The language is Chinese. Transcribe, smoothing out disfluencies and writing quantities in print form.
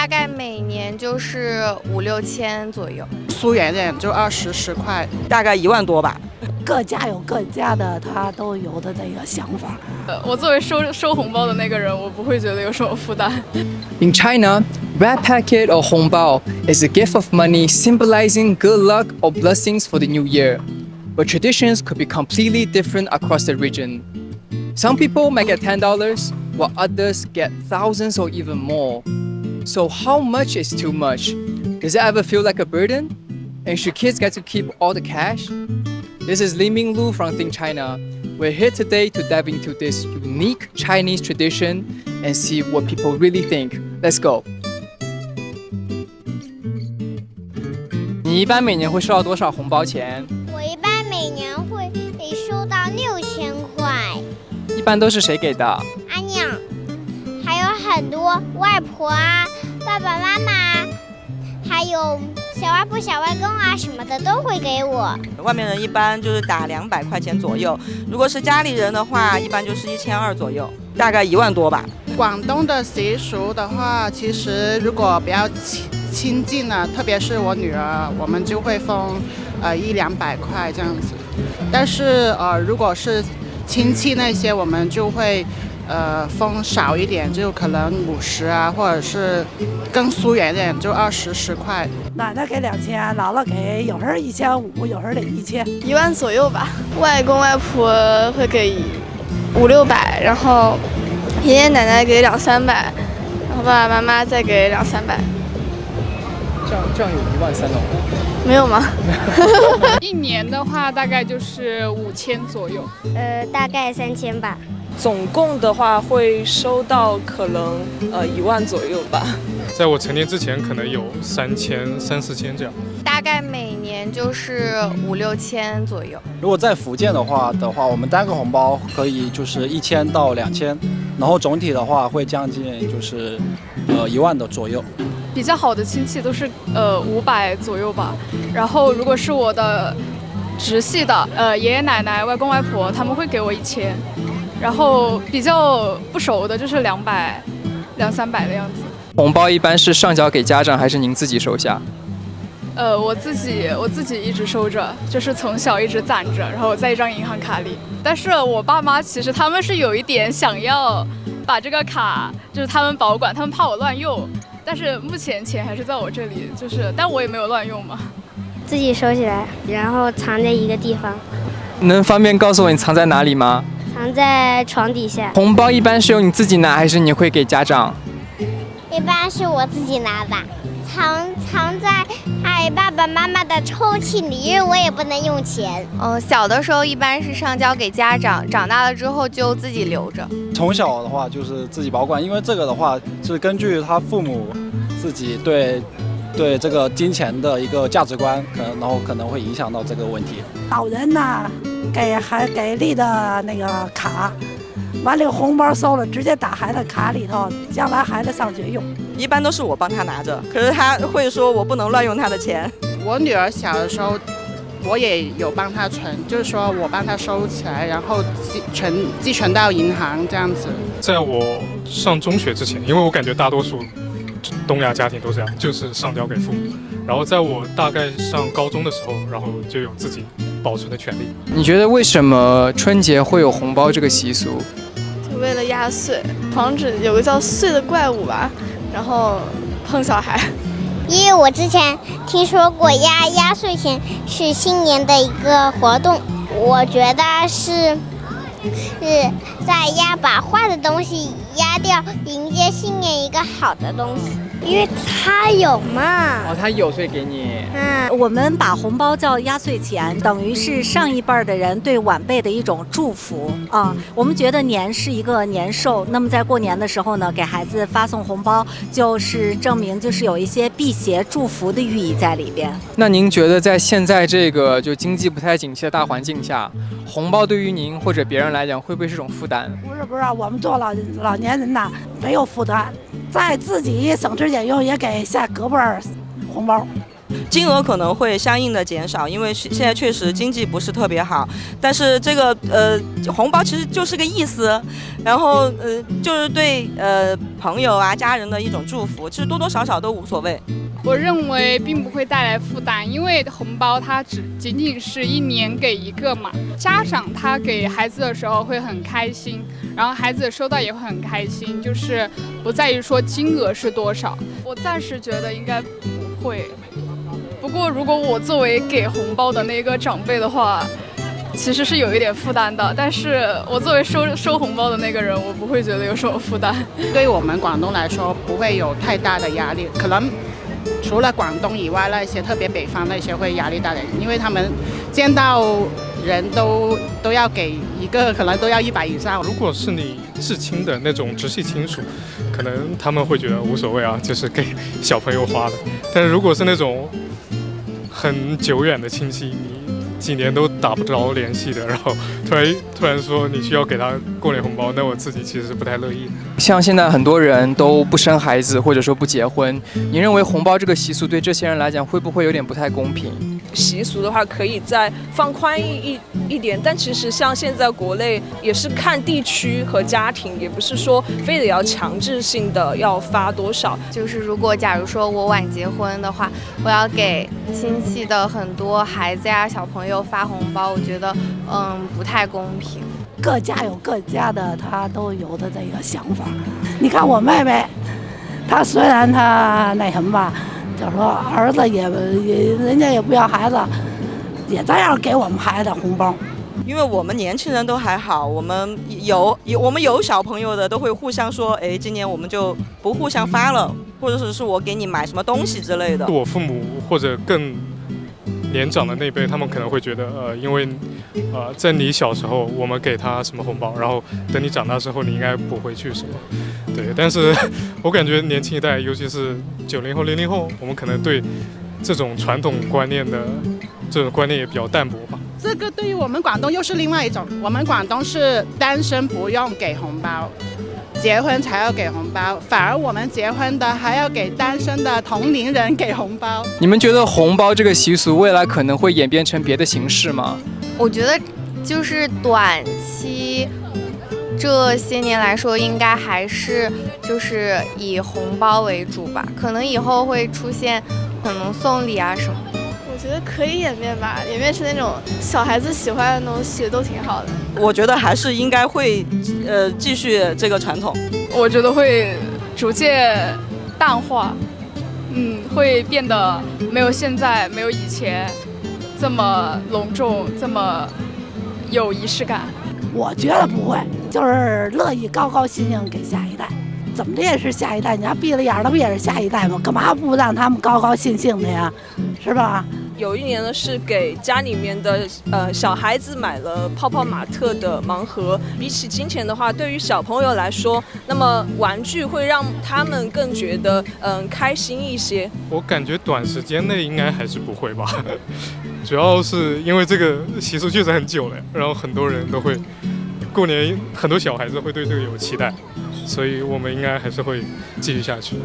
大概每年就是5、6千左右。疏远点就20、10块，大概1万多吧。各家有各家的，他都有的那个想法。我作为收红包的那个人，我不会觉得有什么负担。In China, red packet or 红包 is a gift of money symbolizing good luck or blessings for the new year. But traditions could be completely different across the region. Some people might get $10, while others get thousands or even more. So how much is too much? Does it ever feel like a burden? And should kids get to keep all the cash? This is Li Minglu from Think China. We're here today to dive into this unique Chinese tradition and see what people really think. Let's go. 你一般每年会收到多少红包钱？我一般每年会收到6000块。一般都是谁给的？阿娘，还有很多外婆啊、爸爸妈妈，还有小外婆、小外公啊什么的都会给我。外面人一般就是打200块钱左右，如果是家里人的话，一般就是1200左右，大概1万多吧。广东的习俗的话，其实如果比较亲近呢，特别是我女儿，我们就会封100-200块这样子。但是如果是亲戚那些，我们就会封少一点，就可能50啊，或者是更疏远一点，就20、10块。奶奶给2000，姥姥给有时候1500，有时候得1000，1万左右吧。外公外婆会给500-600，然后爷爷奶奶给200-300，然后爸爸妈妈再给200-300。这样有13000哦。没有吗？一年的话大概就是5000左右。大概3000吧。总共的话会收到可能1万左右吧。在我成年之前，可能有3000、3、4千这样。大概每年就是5、6千左右。如果在福建的话，我们单个红包可以就是1000到2000，然后总体的话会将近就是1万的左右。比较好的亲戚都是500左右吧。然后如果是我的直系的爷爷奶奶、外公外婆，他们会给我1000。然后比较不熟的就是200、200-300的样子。红包一般是上交给家长，还是您自己收下？我自己一直收着，就是从小一直攒着，然后在一张银行卡里。但是我爸妈其实他们是有一点想要把这个卡，就是他们保管，他们怕我乱用。但是目前钱还是在我这里，但我也没有乱用嘛。自己收起来，然后藏在一个地方。能方便告诉我你藏在哪里吗？藏在床底下。红包一般是由你自己拿，还是你会给家长？一般是我自己拿吧，藏在爸爸妈妈的抽屉里，因为我也不能用钱。小的时候一般是上交给家长，长大了之后就自己留着。从小的话就是自己保管，因为这个的话是根据他父母自己对这个金钱的一个价值观，然后可能会影响到这个问题。老人呐，给立的那个卡。完了，红包收了，直接打孩子卡里头，将来孩子上学用。一般都是我帮他拿着，可是他会说我不能乱用他的钱。我女儿小的时候，我也有帮她存，就是说我帮她收起来，然后寄存到银行这样子。在我上中学之前，因为我感觉大多数东亚家庭都这样，就是上交给父母。然后在我大概上高中的时候，然后就有自己保存的权利。你觉得为什么春节会有红包这个习俗？为了压岁，防止有个叫岁的怪物吧，然后碰小孩。因为我之前听说过压岁钱是新年的一个活动，我觉得是在把坏的东西压掉，迎接新年一个好的东西。因为他有嘛。他有，所以给你。我们把红包叫压岁钱，等于是上一辈的人对晚辈的一种祝福啊。我们觉得年是一个年兽，那么在过年的时候呢，给孩子发送红包，就是证明就是有一些辟邪祝福的寓意在里边。那您觉得在现在这个就经济不太景气的大环境下，红包对于您或者别人来讲，会不会是种负担？不是，我们做老年人呐，没有负担，在自己省吃俭用也给下隔辈红包。金额可能会相应的减少，因为现在确实经济不是特别好。但是这个红包其实就是个意思，然后就是对朋友啊、家人的一种祝福，其实多多少少都无所谓。我认为并不会带来负担，因为红包它仅仅是1年给一个嘛。家长他给孩子的时候会很开心，然后孩子收到也会很开心，就是不在于说金额是多少。我暂时觉得应该不会。不过如果我作为给红包的那个长辈的话，其实是有一点负担的，但是我作为收红包的那个人，我不会觉得有什么负担。对于我们广东来说，不会有太大的压力，可能除了广东以外，那些特别北方那些会压力大点，因为他们见到人都要给一个，可能都要100以上。如果是你至亲的那种直系亲属，可能他们会觉得无所谓啊，就是给小朋友花的。但是如果是那种很久远的亲戚，你几年都打不着联系的，然后突然说你需要给他过年红包，那我自己其实是不太乐意的。像现在很多人都不生孩子，或者说不结婚，你认为红包这个习俗对这些人来讲会不会有点不太公平？习俗的话可以再放宽一点，但其实像现在国内也是看地区和家庭，也不是说非得要强制性的要发多少。就是如果假如说我晚结婚的话，我要给亲戚的很多孩子呀、小朋友发红包，我觉得不太公平。各家有各家的他都有的这个想法。你看我妹妹，她虽然她那什么吧，就说儿子也人家也不要孩子，也照样给我们孩子红包。因为我们年轻人都还好，我们有小朋友的都会互相说，哎，今年我们就不互相发了，或者是我给你买什么东西之类的。我父母或者更年长的那辈，他们可能会觉得，因为在你小时候我们给他什么红包，然后等你长大之后你应该补回去什么。对，但是我感觉年轻一代，尤其是90后、00后，我们可能对这种传统观念也比较淡薄吧。这个对于我们广东又是另外一种，我们广东是单身不用给红包，结婚才要给红包，反而我们结婚的还要给单身的同龄人给红包。你们觉得红包这个习俗未来可能会演变成别的形式吗？我觉得就是短期这些年来说，应该还是就是以红包为主吧，可能以后会出现可能送礼啊什么。我觉得可以演变吧，演变成那种小孩子喜欢的东西都挺好的。我觉得还是应该会继续这个传统。我觉得会逐渐淡化，会变得没有以前这么隆重，这么有仪式感。我觉得不会，就是乐意高高兴兴给下一代。怎么的也是下一代，你要闭了眼的不也是下一代吗？干嘛不让他们高高兴兴的呀？是吧？有一年呢是给家里面的小孩子买了泡泡玛特的盲盒。比起金钱的话，对于小朋友来说，那么玩具会让他们更觉得开心一些。我感觉短时间内应该还是不会吧，主要是因为这个习俗确实很久了，然后很多人都会过年，很多小孩子会对这个有期待，所以我们应该还是会继续下去。